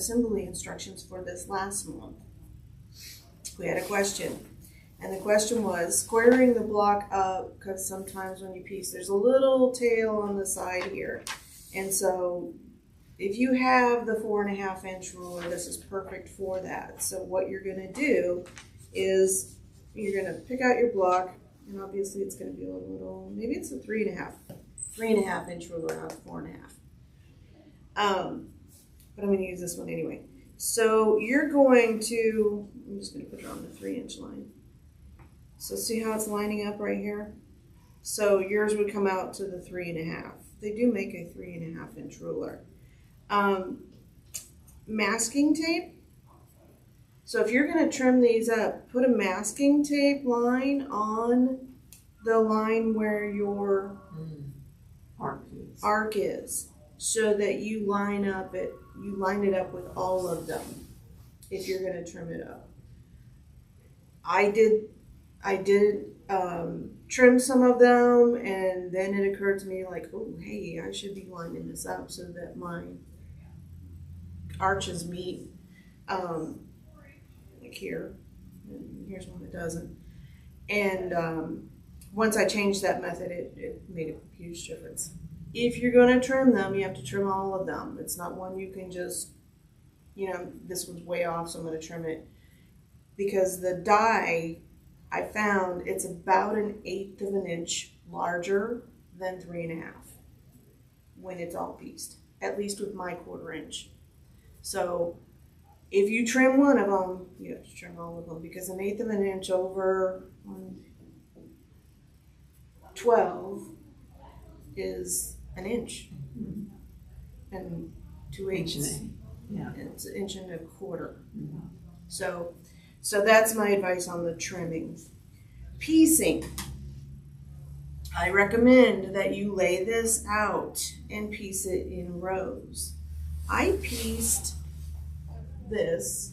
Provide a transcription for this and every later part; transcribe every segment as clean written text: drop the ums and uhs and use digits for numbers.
assembly instructions for this last month. We had a question, and the question was squaring the block up, because sometimes when you piece, there's a little tail on the side here. And so if you have the 4.5 inch ruler, this is perfect for that. So what you're gonna do is you're gonna pick out your block, and obviously it's gonna be a little, maybe it's a 3.5 inch ruler, not 4.5. But I'm gonna use this one anyway. So you're going to, I'm just gonna put it on the 3 inch line. So see how it's lining up right here? So yours would come out to the 3.5. They do make a 3.5 inch ruler. Masking tape. So if you're gonna trim these up, put a masking tape line on the line where your arc is, so that you line it up with all of them if you're gonna trim it up. I did trim some of them, and then it occurred to me like, oh hey, I should be lining this up so that my arches meet like here, and here's one that doesn't. And once I changed that method, it made a huge difference. If you're going to trim them, you have to trim all of them. It's not one you can just, this one's way off, so I'm going to trim it. Because the die, I found it's about 1/8 of an inch larger than 3.5 when it's all pieced, at least with my 1/4 inch. So if you trim one of them, you have to trim all of them, because 1/8 of an inch over 12 is an inch, and 2/8. Yeah, it's 1.25 inches. So that's my advice on the trimming. Piecing. I recommend that you lay this out and piece it in rows. I pieced this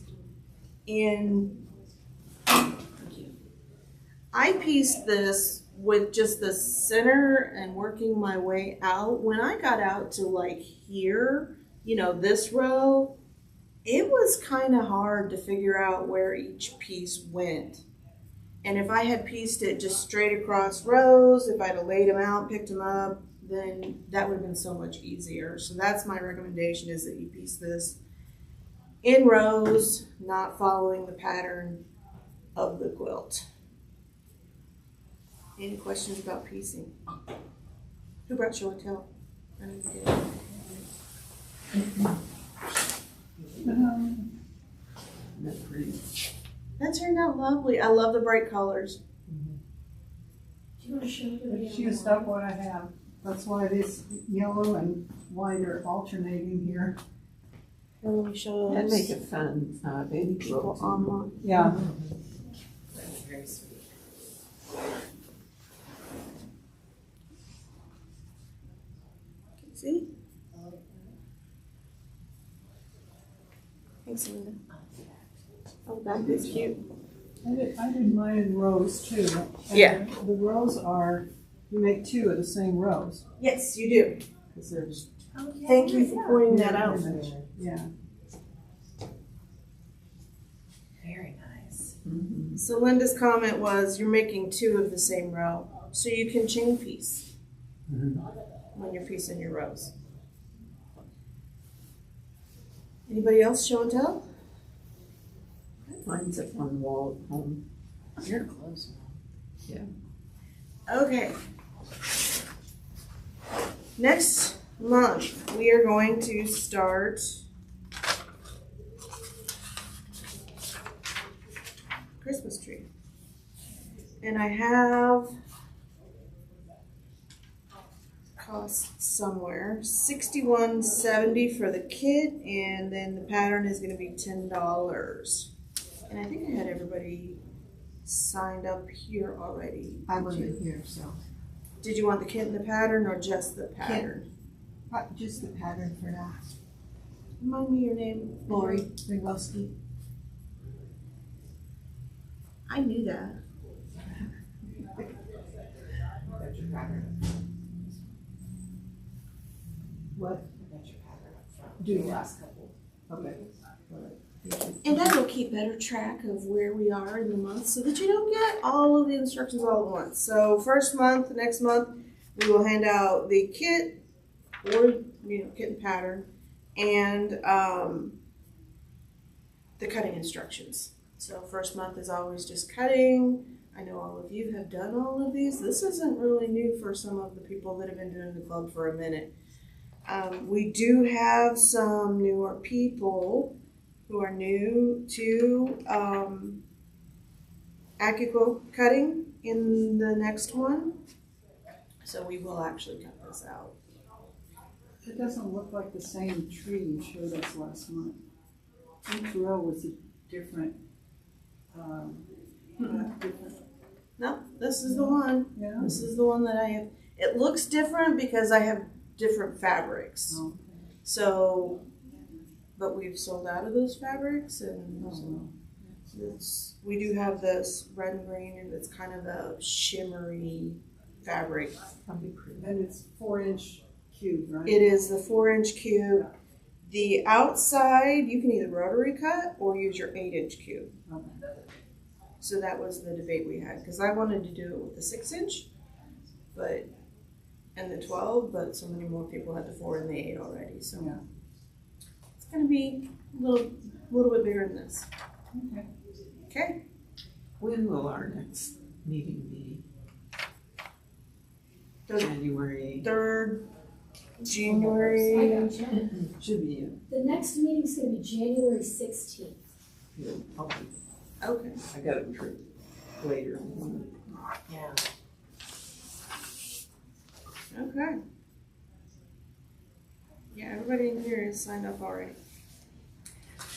with just the center and working my way out. When I got out to like here, this row, it was kind of hard to figure out where each piece went. And if I had pieced it just straight across rows, if I'd have laid them out, picked them up, then that would have been so much easier. So that's my recommendation, is that you piece this in rows, not following the pattern of the quilt. Any questions about piecing? Who brought show and tell? I don't know if you did. That's pretty. That turned out lovely. I love the bright colors. Do you want to show them? It's used up what I have. That's why this yellow and white are alternating here. And let me show That'd us make a fun baby people quilt. online. Yeah. That's very sweet. See? Thanks, Linda. Oh, that is cute. I did mine in rows too. And Yeah. The rows are, you make 2 of the same rows. Yes, you do. Because there's Thank you for pointing that out. Yeah. Very nice. Mm-hmm. So Linda's comment was, you're making 2 of the same row, so you can chain piece when you're piecing your rows. Anybody else show and tell? Mine's up on the wall at home. You're close. Yeah. Okay. Next month, we are going to start Christmas tree. And I have cost somewhere $61.70 for the kit, and then the pattern is going to be $10. And I think I had everybody signed up here already. I wasn't here, so. Did you want the kit and the pattern, or just the pattern? Just the pattern for now. Remind me your name. Lori Ringowski. I knew that. That's your pattern. What? That's your pattern up front. Do The that. last couple. Okay. And that will keep better track of where we are in the month so that you don't get all of the instructions all at once. So first month, next month, we will hand out the kit or, kit and pattern and the cutting instructions. So first month is always just cutting. I know all of you have done all of these. This isn't really new for some of the people that have been doing the club for a minute. We do have some newer people who are new to AccuQuilt cutting in the next one. So we will actually cut this out. It doesn't look like the same tree you showed us last month. Each row was a different, different, No, this is the one. yeah. This is the one that I have. It looks different because I have different fabrics. Oh, So, but we've sold out of those fabrics, and we do have this red and green, and it's kind of a shimmery fabric. Probably pretty. and it's 4-inch cube, right? It is the 4-inch cube. The outside, you can either rotary cut or use your 8-inch cube. Okay. So that was the debate we had, because I wanted to do it with the 6-inch, and the 12, but so many more people had the 4 and the 8 already. So Yeah. it's going to be a little bit bigger than this. Okay. Okay. When will our next meeting be? The January, 3rd I January. got you. should be in, The next meeting's gonna be January 16th. probably, Okay. I got it for later. Yeah. Okay. Yeah, everybody in here is signed up already.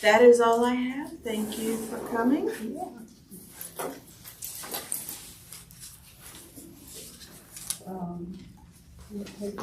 That is all I have. Thank you for coming. What paper